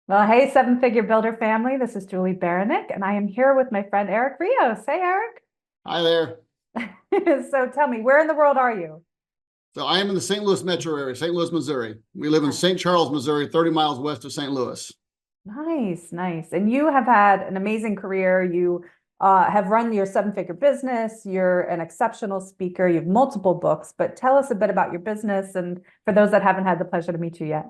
Well, hey, seven-figure builder family. This is Juli Baranik, and I am here with my friend Eric Rios. Hey, Eric. Hi there. So tell me, where in the world are you? So I am in the St. Louis metro area, St. Louis, Missouri. We live in St. Charles, Missouri, 30 miles west of St. Louis. Nice, nice. And you have had an amazing career. You have run your seven-figure business. You're an exceptional speaker. You have multiple books, but tell us a bit about your business. And for those that haven't had the pleasure to meet you yet.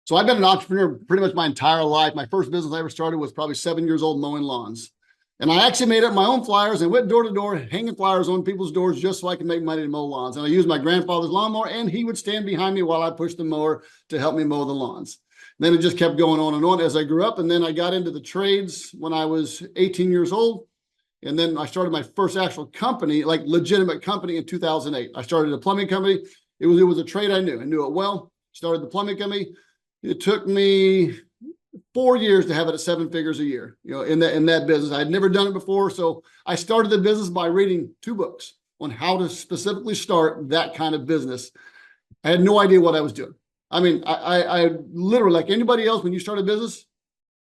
So I've been an entrepreneur pretty much my entire life. My first business I ever started was probably 7 years old mowing lawns. And I actually made up my own flyers and went door to door, hanging flyers on people's doors just so I could make money to mow lawns. And I used my grandfather's lawnmower, and he would stand behind me while I pushed the mower to help me mow the lawns. Then it just kept going on and on as I grew up. And then I got into the trades when I was 18 years old. And then I started my first actual company, like legitimate company, in 2008. I started a plumbing company. It was a trade I knew. I knew it well. Started the plumbing company. It took me 4 years to have it at 7 figures a year, in that business. I had never done it before. So I started the business by reading 2 books on how to specifically start that kind of business. I had no idea what I was doing. I mean, I literally, like anybody else, when you start a business,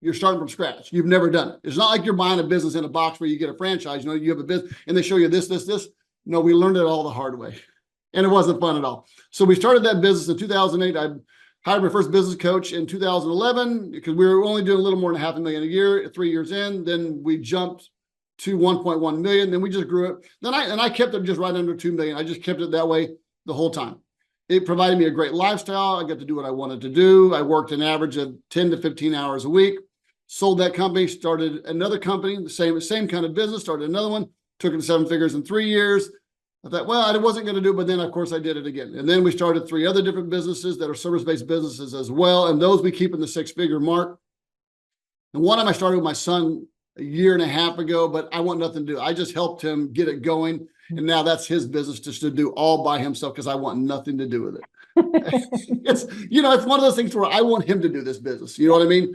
you're starting from scratch. You've never done it. It's not like you're buying a business in a box where you get a franchise. You have a business and they show you this, this, this. No, we learned it all the hard way. And it wasn't fun at all. So we started that business in 2008. I hired my first business coach in 2011 because we were only doing a little more than $500,000 a year. 3 years in, then we jumped to 1.1 million. Then we just grew it. Then I kept it just right under 2 million. I just kept it that way the whole time. It provided me a great lifestyle. I got to do what I wanted to do. I worked an average of 10 to 15 hours a week. Sold that company, started another company, the same kind of business, started another one, took it to 7 figures in 3 years. I thought, well, I wasn't going to do it, but then of course I did it again. And then we started 3 other different businesses that are service-based businesses as well. And those we keep in the 6-figure mark. And one of them I started with my son a year and a half ago, but I want nothing to do. I just helped him get it going. And now that's his business just to do all by himself because I want nothing to do with it. It's one of those things where I want him to do this business. You know what I mean?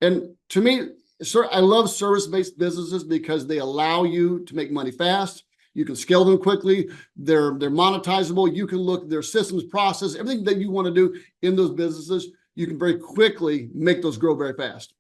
And to me, sir, I love service-based businesses because they allow you to make money fast. You can scale them quickly. They're monetizable. You can look at their systems, process, everything that you want to do in those businesses. You can very quickly make those grow very fast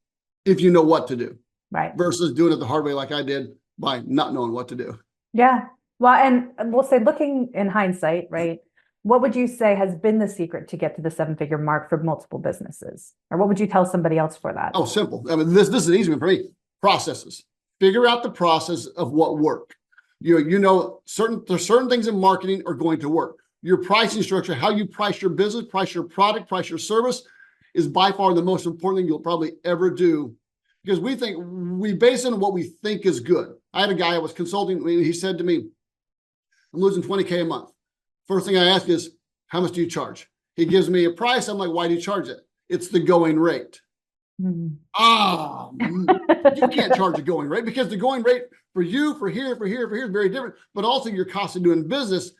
if you know what to do. Right. Versus doing it the hard way like I did by not knowing what to do. Yeah. Well, and we'll say, looking in hindsight, right? What would you say has been the secret to get to the 7-figure mark for multiple businesses? Or what would you tell somebody else for that? Oh, simple. I mean, this is an easy one for me. Processes. Figure out the process of what worked. There's certain things in marketing are going to work. Your pricing structure, how you price your business, price your product, price your service is by far the most important thing you'll probably ever do. Because we base it on what we think is good. I had a guy I was consulting. He said to me, I'm losing 20K a month. First thing I ask is, how much do you charge? He gives me a price. I'm like, why do you charge it? It's the going rate. You can't charge a going rate because the going rate for you, for here is very different. But also your cost of doing business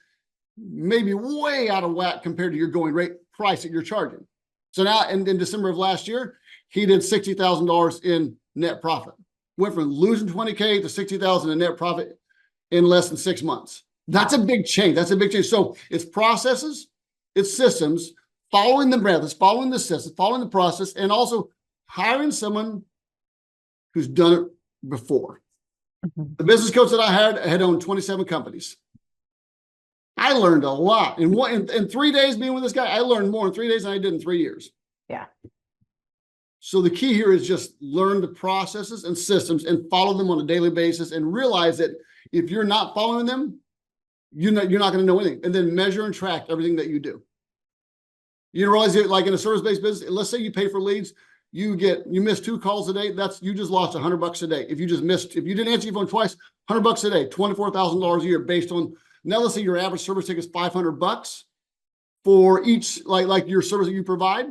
may be way out of whack compared to your going rate price that you're charging. So now in December of last year, he did $60,000 in net profit. Went from losing 20K to 60,000 in net profit in less than 6 months. That's a big change. So it's processes, it's systems, following the methods, following the systems, following the process, and also hiring someone who's done it before. Mm-hmm. The business coach that I hired had owned 27 companies. I learned a lot. In 3 days being with this guy, I learned more in 3 days than I did in 3 years. Yeah. So the key here is just learn the processes and systems and follow them on a daily basis and realize that if you're not following them, you're not going to know anything. And then measure and track everything that you do. You realize that, like in a service-based business, let's say you pay for leads, you miss 2 calls a day. You just lost $100 a day. If you didn't answer your phone twice, $100 a day, $24,000 a year based on, now let's say your average service ticket is $500 for each, like your service that you provide.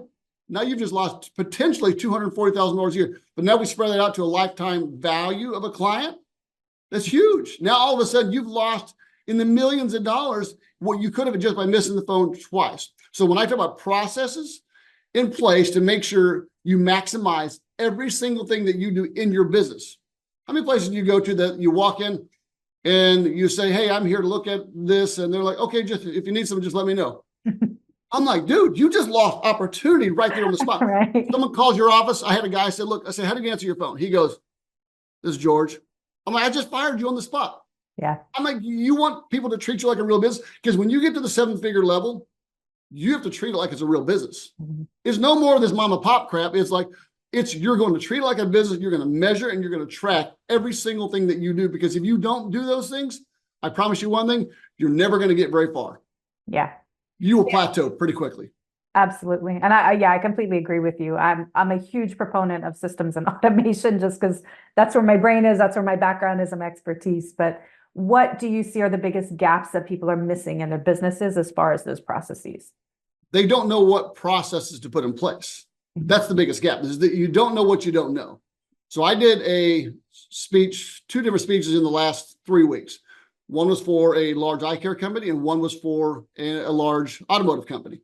Now you've just lost potentially $240,000 a year. But now we spread that out to a lifetime value of a client. That's huge. Now all of a sudden you've lost in the millions of dollars what you could have just by missing the phone twice. So when I talk about processes in place to make sure you maximize every single thing that you do in your business. How many places do you go to that you walk in and you say, hey, I'm here to look at this. And they're like, okay, just if you need something, just let me know. I'm like, dude, you just lost opportunity right there on the spot. Right. Someone calls your office. I had a guy say, look, I said, how did you answer your phone? He goes, this is George. I'm like, I just fired you on the spot. Yeah. I'm like, you want people to treat you like a real business? Because when you get to the 7-figure level, you have to treat it like it's a real business. Mhm. It's no more of this mom and pop crap. It's like, you're going to treat it like a business. You're going to measure and you're going to track every single thing that you do. Because if you don't do those things, I promise you one thing, you're never going to get very far. Yeah. You will plateau pretty quickly. Absolutely. And I completely agree with you. I'm a huge proponent of systems and automation just because that's where my brain is, that's where my background is and my expertise. But what do you see are the biggest gaps that people are missing in their businesses as far as those processes? They don't know what processes to put in place. That's the biggest gap, is that you don't know what you don't know. So I did a speech, 2 different speeches in the last 3 weeks. One was for a large eye care company and one was for a large automotive company.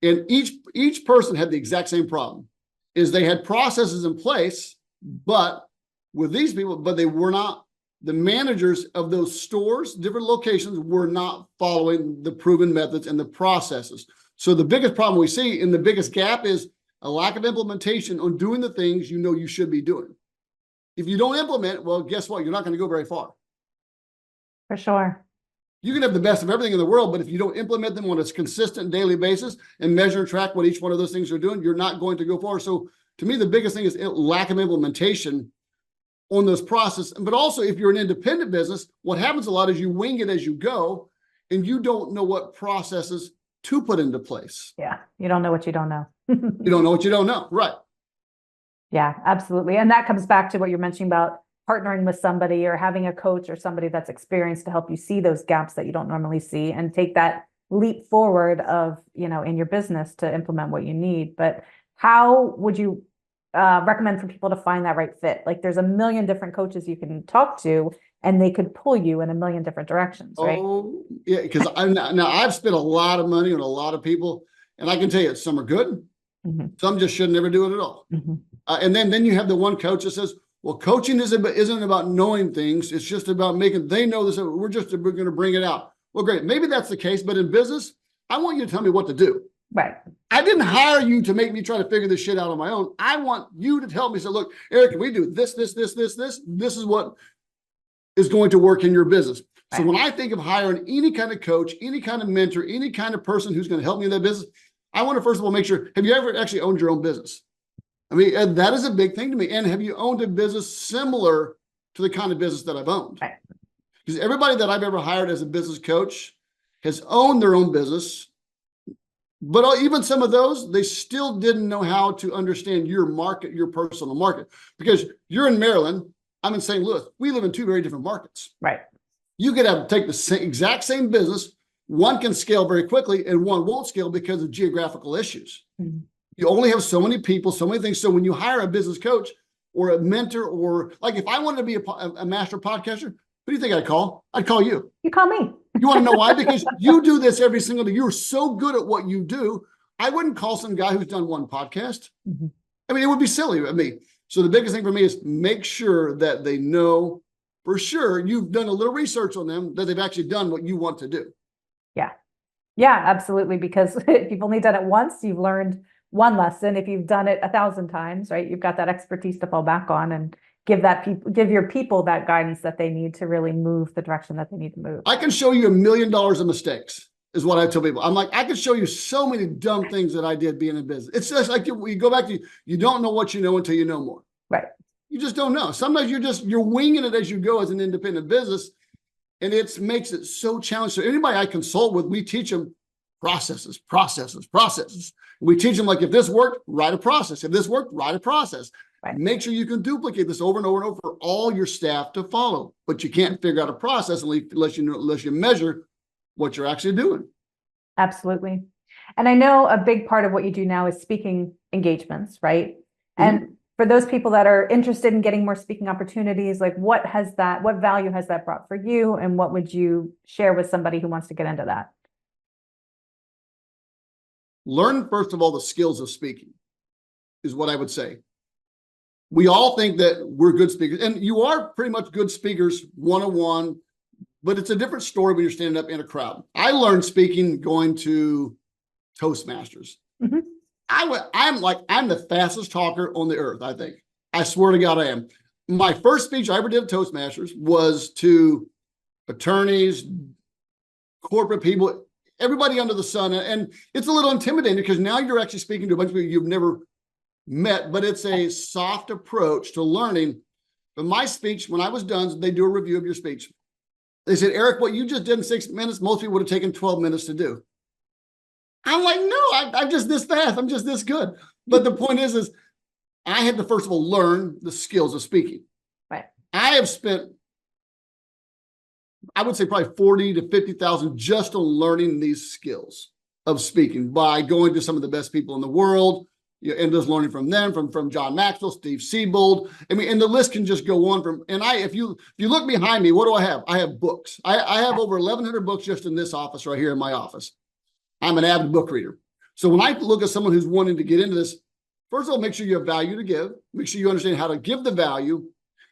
And each person had the exact same problem, is they had processes in place, but with these people, but they were not, the managers of those stores, different locations, were not following the proven methods and the processes. So the biggest problem we see and the biggest gap is a lack of implementation on doing the things you know you should be doing. If you don't implement, well, guess what? You're not going to go very far. For sure. You can have the best of everything in the world, but if you don't implement them on a consistent daily basis and measure and track what each one of those things are doing, you're not going to go far. So to me, the biggest thing is lack of implementation on those processes. But also, if you're an independent business, what happens a lot is you wing it as you go and you don't know what processes to put into place. Yeah. You don't know what you don't know. You don't know what you don't know. Right. Yeah, absolutely. And that comes back to what you're mentioning about partnering with somebody or having a coach or somebody that's experienced to help you see those gaps that you don't normally see and take that leap forward of, in your business to implement what you need. But how would you recommend for people to find that right fit? Like there's a million different coaches you can talk to and they could pull you in a million different directions, right? Oh, yeah. Because I've spent a lot of money on a lot of people, and I can tell you some are good. Mm-hmm. Some just should never do it at all. Mm-hmm. And then you have the one coach that says, well, coaching isn't about knowing things. It's just about they know this. We're going to bring it out. Well, great. Maybe that's the case. But in business, I want you to tell me what to do. Right. I didn't hire you to make me try to figure this shit out on my own. I want you to tell me, say, look, Eric, if we do this, this is what is going to work in your business. Right. So when I think of hiring any kind of coach, any kind of mentor, any kind of person who's going to help me in that business, I want to first of all make sure, have you ever actually owned your own business? I mean, and that is a big thing to me. And have you owned a business similar to the kind of business that I've owned? Right. Because everybody that I've ever hired as a business coach has owned their own business. But even some of those, they still didn't know how to understand your market, your personal market. Because you're in Maryland, I'm in St. Louis. We live in 2 very different markets. Right. You could take the exact same business. One can scale very quickly and one won't scale because of geographical issues. Mm-hmm. You only have so many people, so many things. So when you hire a business coach or a mentor, or like if I wanted to be a master podcaster, who do you think I'd call? I'd call you. You call me. You want to know why? Because you do this every single day. You're so good at what you do. I wouldn't call some guy who's done one podcast. Mm-hmm. I mean, it would be silly of me. So the biggest thing for me is make sure that they know for sure you've done a little research on them, that they've actually done what you want to do. Yeah. Yeah, absolutely. Because if you've only done it once, you've learned one lesson. If you've done it 1,000 times, right, you've got that expertise to fall back on and give your people that guidance that they need to really move the direction that they need to move. I can show you $1 million of mistakes is what I tell people. I'm like, I can show you so many dumb things that I did being in business. It's just like you go back to, you don't know what you know until you know more. Right. You just don't know. Sometimes you're winging it as you go as an independent business. And it makes it so challenging. So anybody I consult with, we teach them processes. We teach them, like, if this worked, write a process. If this worked, write a process. Right. Make sure you can duplicate this over and over and over for all your staff to follow. But you can't figure out a process unless you measure what you're actually doing. Absolutely. And I know a big part of what you do now is speaking engagements, right? Mm-hmm. And for those people that are interested in getting more speaking opportunities, like what value has that brought for you? And what would you share with somebody who wants to get into that? Learn, first of all, the skills of speaking is what I would say. We all think that we're good speakers, and you are pretty much good speakers one-on-one, but it's a different story when you're standing up in a crowd. I learned speaking going to Toastmasters. Mhm. I'm the fastest talker on the earth, I think. I swear to God, I am. My first speech I ever did at Toastmasters was to attorneys, corporate people, everybody under the sun. And it's a little intimidating because now you're actually speaking to a bunch of people you've never met, but it's a soft approach to learning. But my speech, when I was done, they do a review of your speech. They said, Eric, what you just did in 6 minutes, most people would have taken 12 minutes to do. I'm like, no, I'm just this fast. I'm just this good. But the point is I had to, first of all, learn the skills of speaking. Right. I have spent, I would say probably 40 to 50,000 just on learning these skills of speaking by going to some of the best people in the world, and just learning from them, from John Maxwell, Steve Siebold. I mean, and the list can just go on from, and if you look behind me, what do I have? I have books. I have over 1,100 books just in this office right here in my office. I'm an avid book reader. So when I look at someone who's wanting to get into this, first of all, make sure you have value to give. Make sure you understand how to give the value.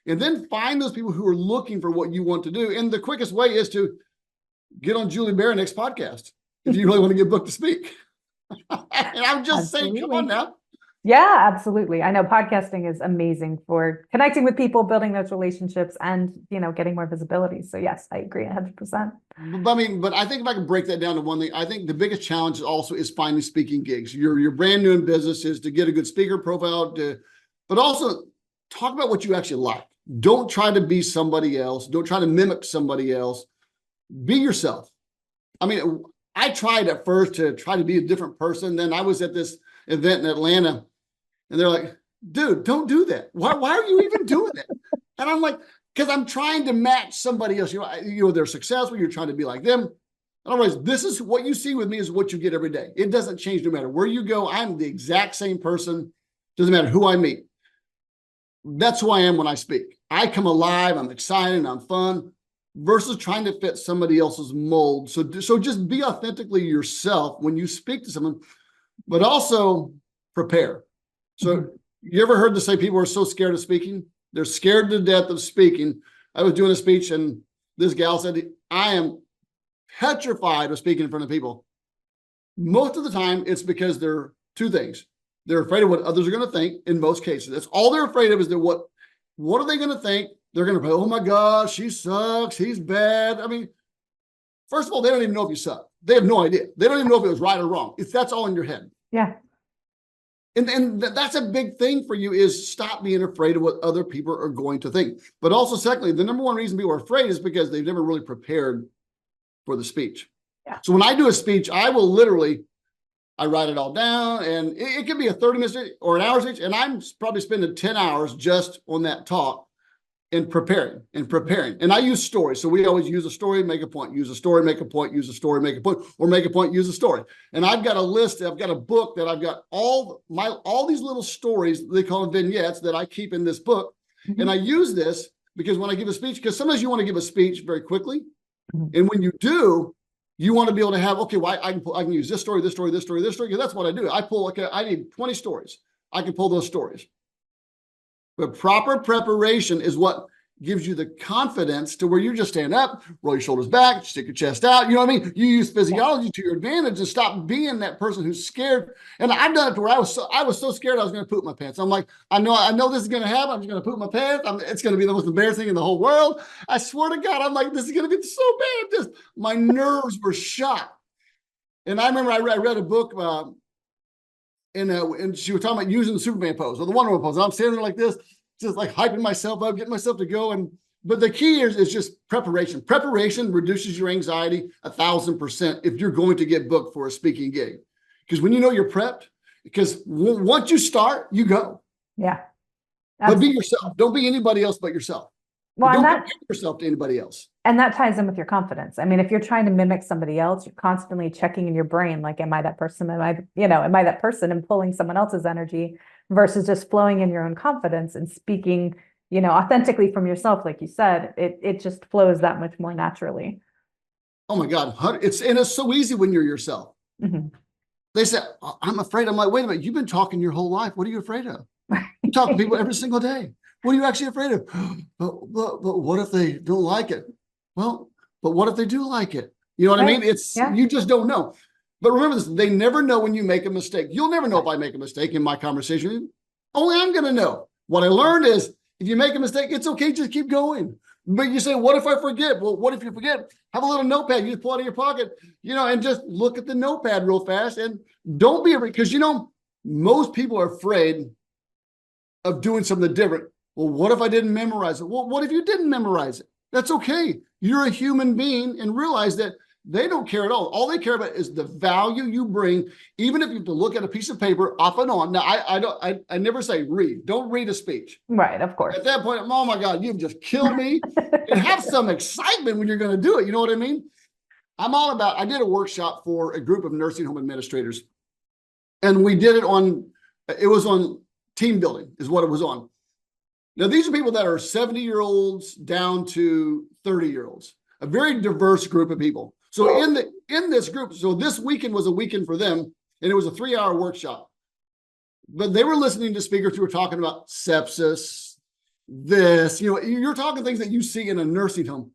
And then find those people who are looking for what you want to do. And the quickest way is to get on Juli Baranik's podcast if you really want to get booked to speak. And I'm just saying, come on now. Yeah, absolutely. I know podcasting is amazing for connecting with people, building those relationships, and getting more visibility. So yes, I agree 100%. But I think if I can break that down to one thing, I think the biggest challenge also is finding speaking gigs. You're brand new in business, is to get a good speaker profile, but also talk about what you actually like. Don't try to be somebody else. Don't try to mimic somebody else. Be yourself. I mean, I tried at first to try to be a different person. Then I was at this event in Atlanta, and they're like, dude, don't do that. Why are you even doing that? And I'm like, because I'm trying to match somebody else. They're successful. You're trying to be like them. Otherwise, this is what you see with me is what you get every day. It doesn't change no matter where you go. I'm the exact same person. Doesn't matter who I meet. That's who I am when I speak. I come alive. I'm excited. I'm fun versus trying to fit somebody else's mold. So just be authentically yourself when you speak to someone, but also prepare. So you ever heard to say people are so scared of speaking? They're scared to death of speaking. I was doing a speech and this gal said, I am petrified of speaking in front of people. Most of the time, it's because there are two things. They're afraid of what others are going to think in most cases. That's all they're afraid of is that what are they going to think? They're going to say, oh my gosh, she sucks. He's bad. I mean, first of all, they don't even know if you suck. They have no idea. They don't even know if it was right or wrong. That's all in your head. Yeah. And that's a big thing for you is stop being afraid of what other people are going to think. But also, secondly, the number one reason people are afraid is because they've never really prepared for the speech. Yeah. So when I do a speech, I write it all down, and it could be a 30-minute or an hour speech, and I'm probably spending 10 hours just on that talk and preparing. And I use stories. So we always use a story, make a point, use a story, make a point, use a story, make a point, or make a point, use a story. And I've got a list, I've got a book that I've got all these little stories, they call them vignettes, that I keep in this book. Mm-hmm. And I use this because when I give a speech, because sometimes you want to give a speech very quickly. Mm-hmm. And when you do, you want to be able to have, okay, well, I can use this story, this story, this story, this story, because that's what I do. I pull, I need 20 stories. I can pull those stories. But proper preparation is what gives you the confidence to where you just stand up, roll your shoulders back, stick your chest out. You know what I mean? You use physiology to your advantage and stop being that person who's scared. And I've done it to where I was so scared I was going to poop my pants. I'm like, I know this is going to happen. I'm just going to poop my pants. It's going to be the most embarrassing in the whole world. I swear to God, I'm like, this is going to be so bad. Just my nerves were shot. And I remember I read a book and she was talking about using the Superman pose or the Wonder Woman pose. And I'm standing there like this, just like hyping myself up, getting myself to go. But the key is just preparation. Preparation reduces your anxiety 1,000% if you're going to get booked for a speaking gig. Because when you know you're prepped, because once you start, you go. Yeah. But be yourself. Don't be anybody else but yourself. Well, don't compare yourself to anybody else. And that ties in with your confidence. I mean, if you're trying to mimic somebody else, you're constantly checking in your brain, like, am I that person? Am I that person, and pulling someone else's energy versus just flowing in your own confidence and speaking, authentically from yourself. Like you said, it just flows that much more naturally. Oh my God. It's so easy when you're yourself. Mm-hmm. They say, I'm afraid. I'm like, wait a minute. You've been talking your whole life. What are you afraid of? You talk to people every single day. What are you actually afraid of? But what if they don't like it? Well, but what if they do like it? You know what I mean? You just don't know. But remember this, they never know when you make a mistake. You'll never know if I make a mistake in my conversation. Only I'm going to know. What I learned is if you make a mistake, it's okay. Just keep going. But you say, what if I forget? Well, what if you forget? Have a little notepad. You just pull it out of your pocket, and just look at the notepad real fast. And don't be afraid, because, most people are afraid of doing something different. Well, what if I didn't memorize it? Well, what if you didn't memorize it? That's okay. You're a human being, and realize that they don't care at all. All they care about is the value you bring, even if you have to look at a piece of paper off and on. Now, I never say read. Don't read a speech. Right, of course. At that point, oh my God, you've just killed me. And have some excitement when you're going to do it. You know what I mean? I did a workshop for a group of nursing home administrators. And we did it on team building is what it was on. Now, these are people that are 70-year-olds down to 30-year-olds, a very diverse group of people. So in this group, so this weekend was a weekend for them, and it was a 3-hour workshop. But they were listening to speakers who were talking about sepsis, you're talking things that you see in a nursing home.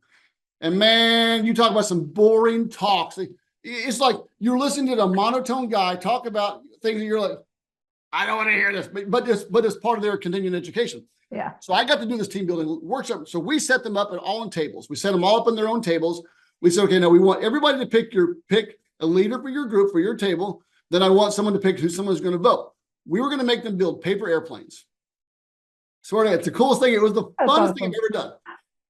And man, you talk about some boring talks. It's like you're listening to a monotone guy talk about things that you're like, I don't want to hear this, but it's part of their continuing education. Yeah. So I got to do this team building workshop. So we set them up all in tables. We set them all up in their own tables. We said, okay, now we want everybody to pick a leader for your group, for your table. Then I want someone to pick who someone's going to vote. We were going to make them build paper airplanes. So it's the coolest thing. It was the funnest thing I've ever done.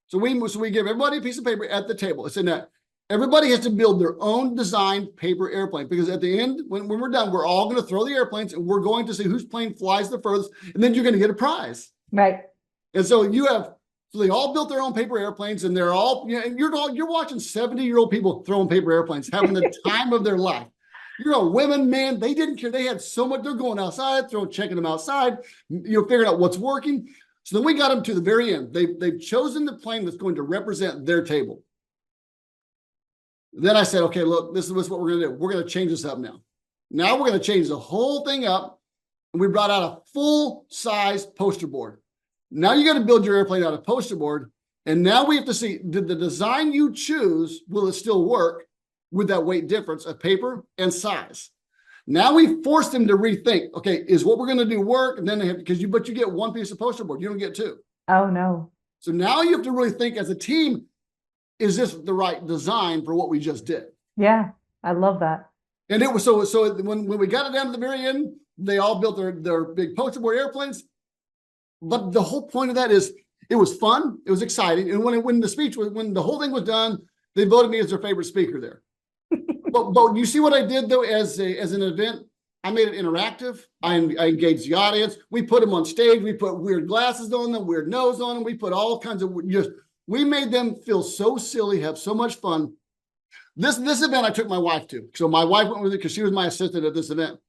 So we give everybody a piece of paper at the table. It's in that everybody has to build their own designed paper airplane, because at the end, when we're done, we're all going to throw the airplanes and we're going to see whose plane flies the furthest, and then you're going to get a prize. Right. And so they all built their own paper airplanes, and they're all, and you're watching 70-year-old people throwing paper airplanes, having the time of their life. Women, man, they didn't care. They had so much. They're going outside, checking them outside, figuring out what's working. So then we got them to the very end. They've chosen the plane that's going to represent their table. Then I said, okay, look, this is what we're going to do. We're going to change this up now. Now we're going to change the whole thing up. And we brought out a full-size poster board. Now you got to build your airplane out of poster board. And now we have to see, did the design you choose, will it still work with that weight difference of paper and size? Now we forced them to rethink, okay, is what we're going to do work? And then but you get one piece of poster board. You don't get two. Oh, no. So now you have to really think as a team, is this the right design for what we just did? Yeah, I love that. And it was so when we got it down to the very end, they all built their big poster board airplanes. But the whole point of that is it was fun. It was exciting. And when the whole thing was done, they voted me as their favorite speaker there. but you see what I did though, as an event, I made it interactive. I engaged the audience. We put them on stage. We put weird glasses on them, weird nose on them. We put all kinds of we made them feel so silly, have so much fun. This event I took my wife to. So my wife went with it because she was my assistant at this event.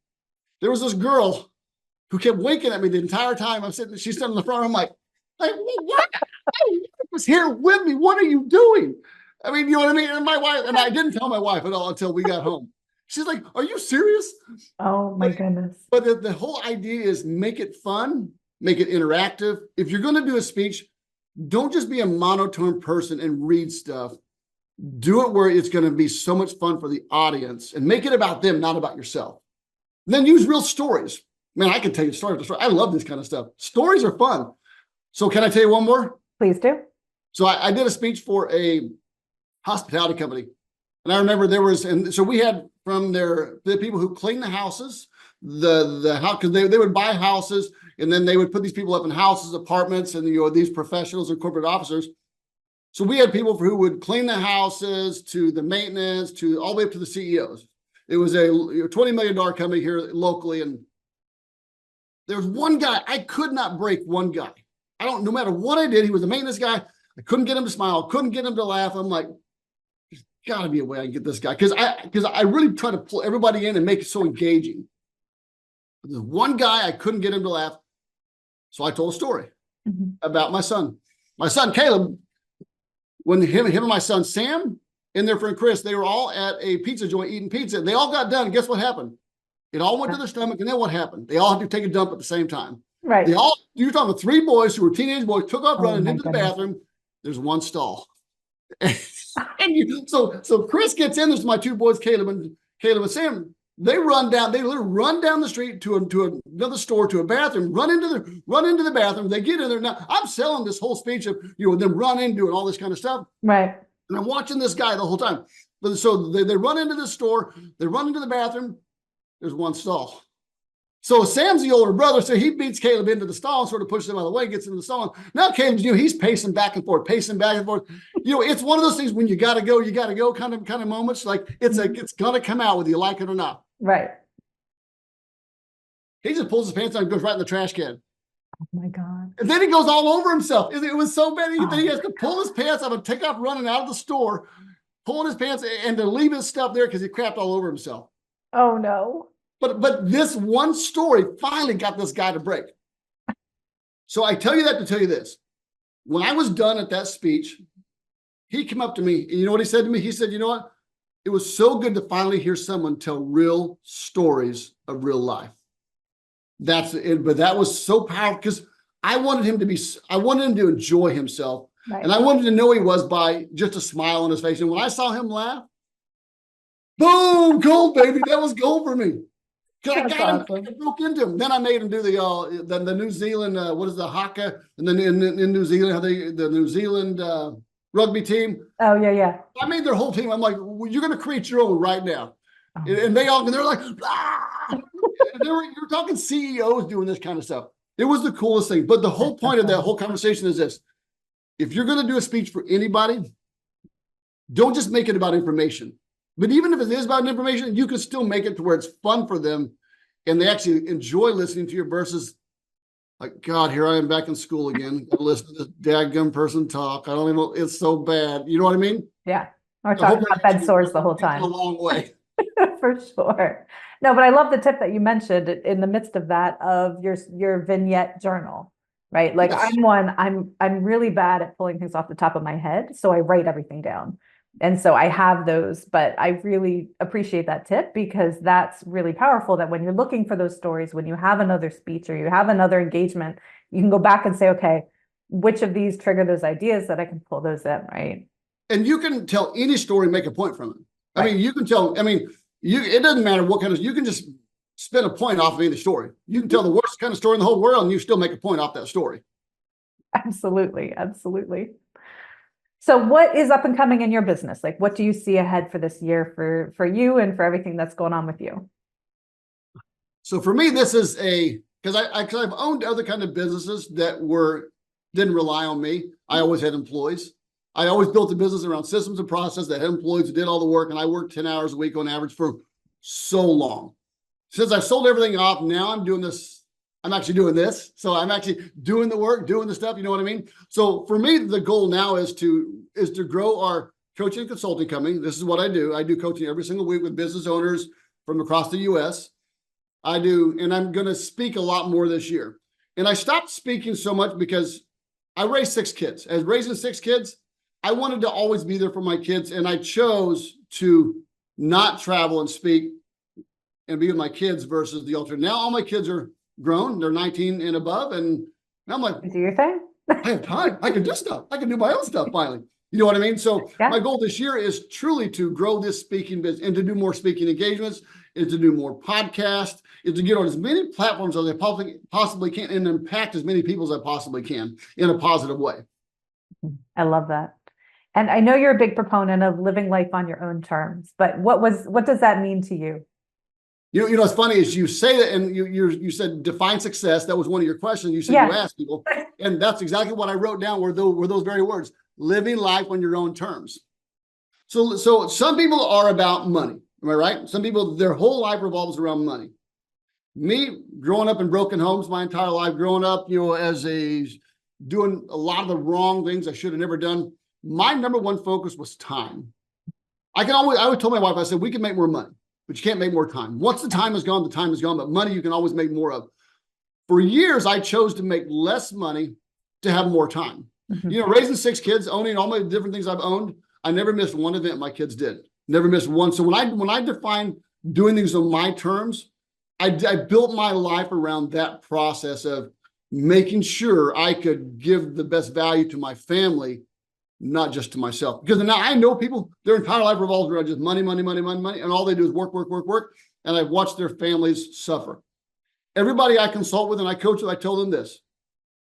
There was this girl who kept winking at me the entire time. She's sitting in the front. I'm like, what? I was here with me. What are you doing? I mean, you know what I mean? And my wife, and I didn't tell my wife at all until we got home. She's like, are you serious? Oh my goodness. But the whole idea is make it fun, make it interactive. If you're going to do a speech, don't just be a monotone person and read stuff. Do it where it's going to be so much fun for the audience, and make it about them, not about yourself. And then use real stories. Man, I can tell you story after story. I love this kind of stuff. Stories are fun. So can I tell you one more? Please do. So I did a speech for a hospitality company. And I remember so we had from the people who clean the houses, the house, because they would buy houses, and then they would put these people up in houses, apartments, and these professionals and corporate officers. So we had people who would clean the houses, to the maintenance, to all the way up to the CEOs. It was a $20 million company here locally, and there was one guy, I could not break one guy. No matter what I did, he was a maintenance guy. I couldn't get him to smile, couldn't get him to laugh. I'm like, there's got to be a way I can get this guy. Because I really try to pull everybody in and make it so engaging. But there's one guy, I couldn't get him to laugh. So I told a story about my son. My son, Caleb, when him and my son, Sam, and their friend Chris, they were all at a pizza joint eating pizza. They all got done. And guess what happened? It all went to their stomach. And then what happened? They all had to take a dump at the same time. Right. You're talking about 3 boys who were teenage boys, took off running into the bathroom. There's one stall. So Chris gets in. There's my 2 boys, Caleb Caleb and Sam, they literally run down the street to another store, to a bathroom, run into the bathroom. They get in there. Now I'm selling this whole speech of, them running, doing all this kind of stuff. Right. And I'm watching this guy the whole time. But so they run into the store, they run into the bathroom. There's one stall. So Sam's the older brother, so he beats Caleb into the stall and sort of pushes him out of the way, gets into the stall. Now Caleb's, he's pacing back and forth. It's one of those things when you got to go kind of moments. Like it's going to come out whether you like it or not. Right. He just pulls his pants down and goes right in the trash can. Oh my God. And then he goes all over himself. It was so bad. He has to pull his pants up and take off running out of the store, pulling his pants and to leave his stuff there because he crapped all over himself. Oh no. But this one story finally got this guy to break. So I tell you that to tell you this. When I was done at that speech, he came up to me, and you know what he said to me? He said, you know what? It was so good to finally hear someone tell real stories of real life. That's it. But that was so powerful because I wanted him to enjoy himself. Right. And I wanted to know he was by just a smile on his face. And when I saw him laugh, boom, gold, baby. That was gold for me. I got him, I broke into him. Then I made him do the New Zealand, what is the haka? And then in New Zealand, the New Zealand rugby team. Oh, yeah. I made their whole team. I'm like, well, you're going to create your own right now. Oh. And they're like, ah! You're talking CEOs doing this kind of stuff. It was the coolest thing. But the whole point of that whole conversation is this. If you're going to do a speech for anybody, don't just make it about information. But even if it is about information, you can still make it to where it's fun for them and they actually enjoy listening to you versus like, God, here I am back in school again. I listen to this dadgum person talk. I don't even know. It's so bad. You know what I mean? Yeah. We're talking about bed sores the whole time. A long way. For sure. No, but I love the tip that you mentioned in the midst of that of your vignette journal, right? Like yes. I'm really bad at pulling things off the top of my head. So I write everything down. And so I have those, but I really appreciate that tip because that's really powerful that when you're looking for those stories, when you have another speech or you have another engagement, you can go back and say, okay, which of these trigger those ideas that I can pull those in, right? And you can tell any story, make a point from it. Right. I mean, you can tell, it doesn't matter what kind of, you can just spin a point off of any story. You can tell the worst kind of story in the whole world and you still make a point off that story. Absolutely. Absolutely. So what is up and coming in your business? Like, what do you see ahead for this year for you and for everything that's going on with you? So for me, this is because I've owned other kind of businesses that didn't rely on me. I always had employees. I always built a business around systems and process that had employees who did all the work. And I worked 10 hours a week on average for so long. Since I've sold everything off, now I'm doing this. I'm actually doing this. So I'm actually doing the work, doing the stuff. You know what I mean? So for me, the goal now is to grow our coaching and consulting company. This is what I do. I do coaching every single week with business owners from across the US. And I'm going to speak a lot more this year. And I stopped speaking so much because I raised 6 kids. As raising 6 kids, I wanted to always be there for my kids. And I chose to not travel and speak and be with my kids versus the alternative. Now all my kids are grown, they're 19 and above, and I'm like, do your thing. I have time. I can do stuff. I can do my own stuff finally. You know what I mean? So yeah. My goal this year is truly to grow this speaking business and to do more speaking engagements, is to do more podcasts, is to get on as many platforms as I possibly can and impact as many people as I possibly can in a positive way. I love that. And I know you're a big proponent of living life on your own terms, but what does that mean to you? You know, what's funny is you say that, and you said define success. That was one of your questions. You said you asked people, and that's exactly what I wrote down. Were those very words? Living life on your own terms. So some people are about money. Am I right? Some people, their whole life revolves around money. Me, growing up in broken homes my entire life, growing up, as doing a lot of the wrong things I should have never done. My number one focus was time. I always told my wife, I said, we can make more money, but you can't make more time. Once the time is gone, the time is gone, but money you can always make more of. For years, I chose to make less money to have more time. Mm-hmm. Raising 6 kids, owning all my different things I've owned, I never missed one event my kids did. Never missed one. So when I define doing things on my terms, I built my life around that process of making sure I could give the best value to my family not just to myself. Because now I know people, their entire life revolves around just money, money, money, money, money. And all they do is work, work, work, work. And I've watched their families suffer. Everybody I consult with and I coach with, I tell them this: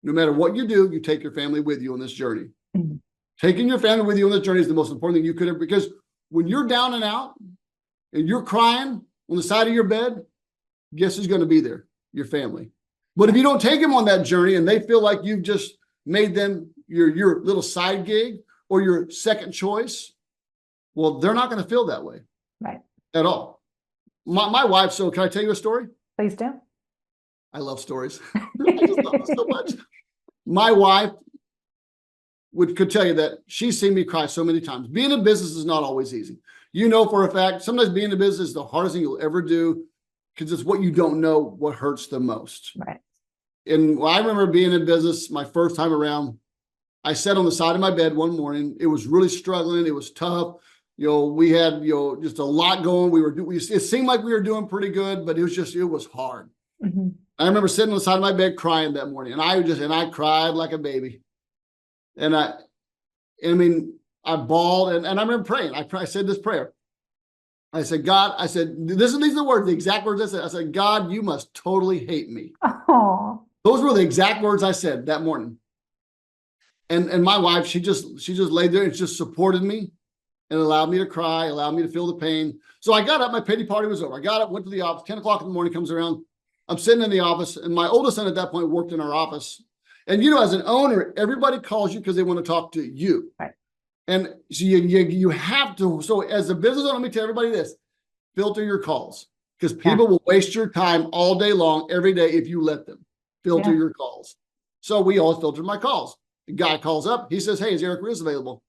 no matter what you do, you take your family with you on this journey. Mhm. Taking your family with you on this journey is the most important thing you could have, because when you're down and out and you're crying on the side of your bed, guess who's going to be there? Your family. But if you don't take them on that journey and they feel like you've just made them your little side gig or your second choice, well, they're not going to feel that way. Right. At all. My wife, so can I tell you a story? Please do. I love stories. I just love them so much. My wife could tell you that she's seen me cry so many times. Being in business is not always easy. You know for a fact, sometimes being in business is the hardest thing you'll ever do, because it's what you don't know what hurts the most. Right. And I remember being in business my first time around. I sat on the side of my bed one morning. It was really struggling. It was tough. We had, just a lot going. It seemed like we were doing pretty good, but it was hard. Mm-hmm. I remember sitting on the side of my bed crying that morning, and I cried like a baby. And I bawled, and I remember praying. I said this prayer. I said, God, these are the words, the exact words I said. I said, God, you must totally hate me. Oh. Those were the exact words I said that morning. And my wife, she just laid there and just supported me and allowed me to cry, allowed me to feel the pain. So I got up, my pity party was over. I got up, went to the office, 10 o'clock in the morning comes around. I'm sitting in the office, and my oldest son at that point worked in our office. And as an owner, everybody calls you because they want to talk to you. Right. And so you have to. So as a business owner, let me tell everybody this: filter your calls, because people will waste your time all day long, every day, if you let them. Filter your calls. So we always filter my calls. The guy calls up. He says, "Hey, is Eric Rios available?"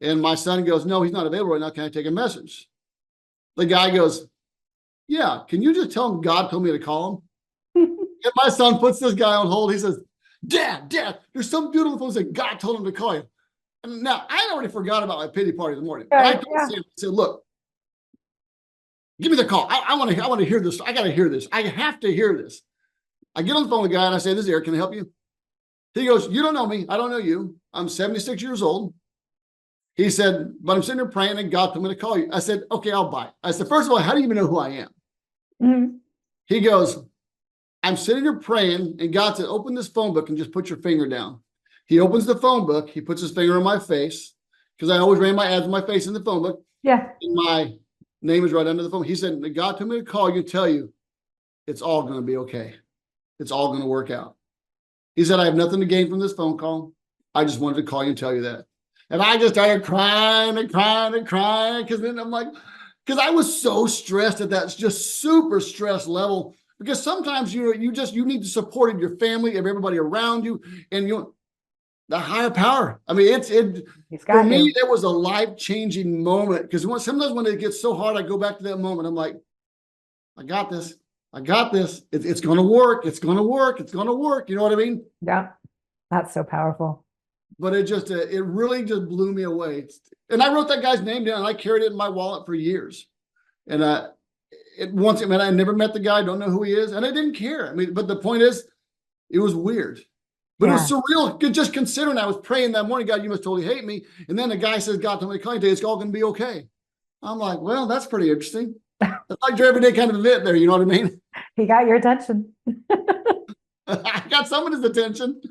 And my son goes, "No, he's not available right now. Can I take a message?" The guy goes, "Yeah, can you just tell him God told me to call him?" And my son puts this guy on hold. He says, Dad, there's some beautiful things that God told him to call you. And now I already forgot about my pity party in the morning. Right, I told Sam, I said, look, give me the call. I want to hear this. I got to hear this. I have to hear this. I get on the phone with the guy and I say, "This is Eric. Can I help you?" He goes, "You don't know me. I don't know you. I'm 76 years old." He said, "But I'm sitting here praying and God told me to call you." I said, "Okay, I'll buy it." I said, "First of all, how do you even know who I am?" Mm-hmm. He goes, "I'm sitting here praying and God said, open this phone book and just put your finger down." He opens the phone book. He puts his finger on my face, because I always ran my ads with my face in the phone book. Yeah. And my name is right under the phone. He said, "God told me to call you and tell you it's all going to be okay. It's all going to work out." He said, "I have nothing to gain from this phone call. I just wanted to call you and tell you that." And I just started crying and crying and crying, because then I'm like, because I was so stressed at that just super stress level. Because sometimes you need the support of your family, of everybody around you, and the higher power. I mean, for me, it was a life-changing moment, because sometimes when it gets so hard, I go back to that moment. I'm like, I got this. I got this. It's going to work. It's going to work. It's going to work. You know what I mean? Yeah. That's so powerful. But it really just blew me away. And I wrote that guy's name down, and I carried it in my wallet for years. And I never met the guy, don't know who he is, and I didn't care. I mean, but the point is, it was weird, but it was surreal. Just considering I was praying that morning, "God, you must totally hate me." And then the guy says, "God told me to call you, it's all going to be okay." I'm like, well, that's pretty interesting. It's like your everyday kind of event there. You know what I mean? He got your attention. I got someone's attention.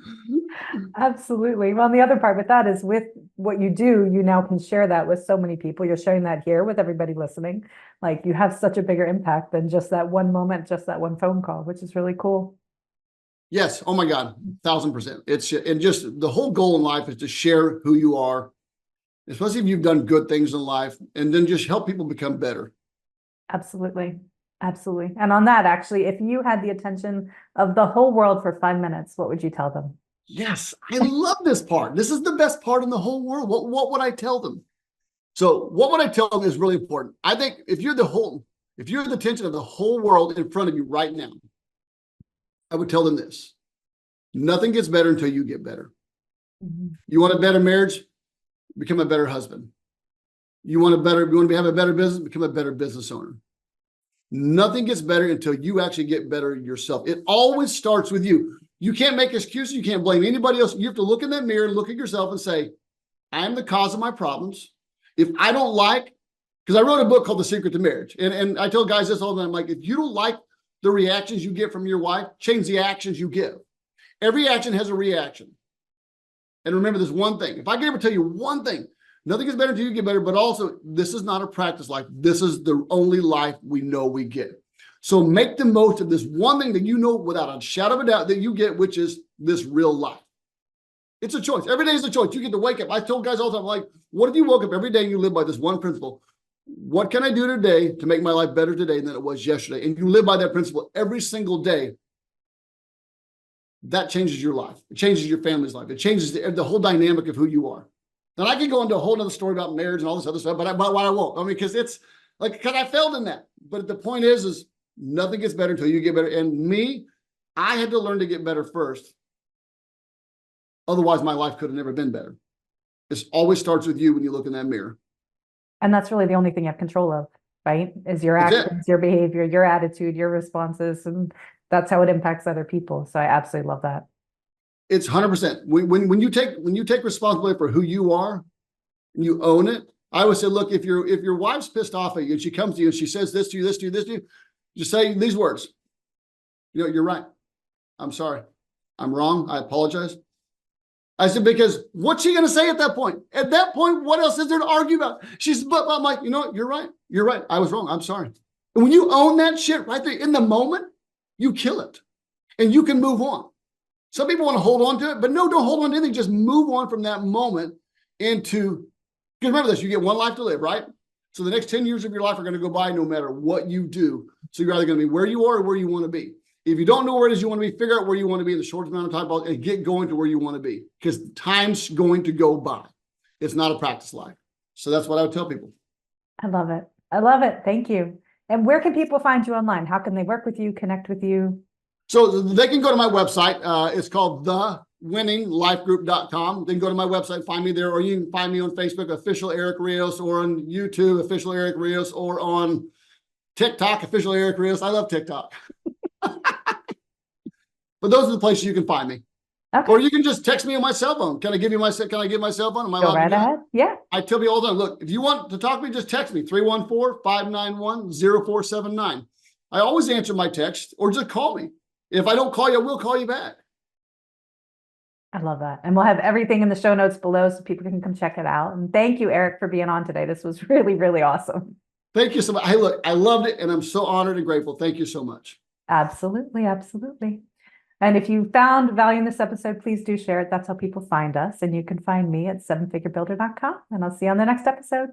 Absolutely. Well, and the other part with that is, with what you do, you now can share that with so many people. You're sharing that here with everybody listening. Like, you have such a bigger impact than just that one moment, just that one phone call, which is really cool. Yes. Oh my God. 1,000%. And just the whole goal in life is to share who you are, especially if you've done good things in life, and then just help people become better. Absolutely. Absolutely. And on that, actually, if you had the attention of the whole world for 5 minutes, what would you tell them? Yes, I love this part. This is the best part in the whole world. What would I tell them? So what would I tell them is really important. I think if you're the attention of the whole world in front of you right now, I would tell them this: nothing gets better until you get better. Mm-hmm. You want a better marriage? Become a better husband. You want to have a better business? Become a better business owner. Nothing gets better until you actually get better yourself. It always starts with you. You can't make excuses. You can't blame anybody else. You have to look in that mirror, look at yourself and say, I am the cause of my problems. If I don't like, because I wrote a book called The Secret to Marriage. And I tell guys this all the time. I'm like, if you don't like the reactions you get from your wife, change the actions you give. Every action has a reaction. And remember this one thing. If I could ever tell you one thing, nothing is better until you get better, but also this is not a practice life. This is the only life we know we get. So make the most of this one thing that you know without a shadow of a doubt that you get, which is this real life. It's a choice. Every day is a choice. You get to wake up. I told guys all the time, like, what if you woke up every day and you live by this one principle? What can I do today to make my life better today than it was yesterday? And you live by that principle every single day. That changes your life. It changes your family's life. It changes the whole dynamic of who you are. And I could go into a whole other story about marriage and all this other stuff, but I won't. I mean, because it's like, because I failed in that. But the point is nothing gets better until you get better. And me, I had to learn to get better first. Otherwise, my life could have never been better. It always starts with you when you look in that mirror. And that's really the only thing you have control of, right? Is your actions, your behavior, your attitude, your responses, and that's how it impacts other people. So I absolutely love that. It's 100%. When you take responsibility for who you are and you own it, I always say, look, if your wife's pissed off at you and she comes to you and she says this to you, this to you, this to you, just say these words. You know, you're right. I'm sorry. I'm wrong. I apologize. I said, because what's she going to say at that point? At that point, what else is there to argue about? But I'm like, you know what? You're right. You're right. I was wrong. I'm sorry. And when you own that shit right there in the moment, you kill it and you can move on. Some people want to hold on to it, but no, don't hold on to anything. Just move on from that moment into, because remember this, you get one life to live, right? So the next 10 years of your life are going to go by no matter what you do. So you're either going to be where you are or where you want to be. If you don't know where it is you want to be, figure out where you want to be in the shortest amount of time and get going to where you want to be, because time's going to go by. It's not a practice life. So that's what I would tell people. I love it. I love it. Thank you. And where can people find you online? How can they work with you, connect with you? So they can go to my website. It's called thewinninglifegroup.com. They can go to my website, find me there, or you can find me on Facebook, official Eric Rios, or on YouTube, official Eric Rios, or on TikTok, official Eric Rios. I love TikTok. But those are the places you can find me. Okay. Or you can just text me on my cell phone. Can I give my cell phone? Am I Go right ahead. Yeah. I tell people all the time, look, if you want to talk to me, just text me, 314-591-0479. I always answer my text, or just call me. If I don't call you, I will call you back. I love that. And we'll have everything in the show notes below so people can come check it out. And thank you, Eric, for being on today. This was really, really awesome. Thank you so much. Hey, look, I loved it, and I'm so honored and grateful. Thank you so much. Absolutely. Absolutely. And if you found value in this episode, please do share it. That's how people find us. And you can find me at sevenfigurebuilder.com. And I'll see you on the next episode.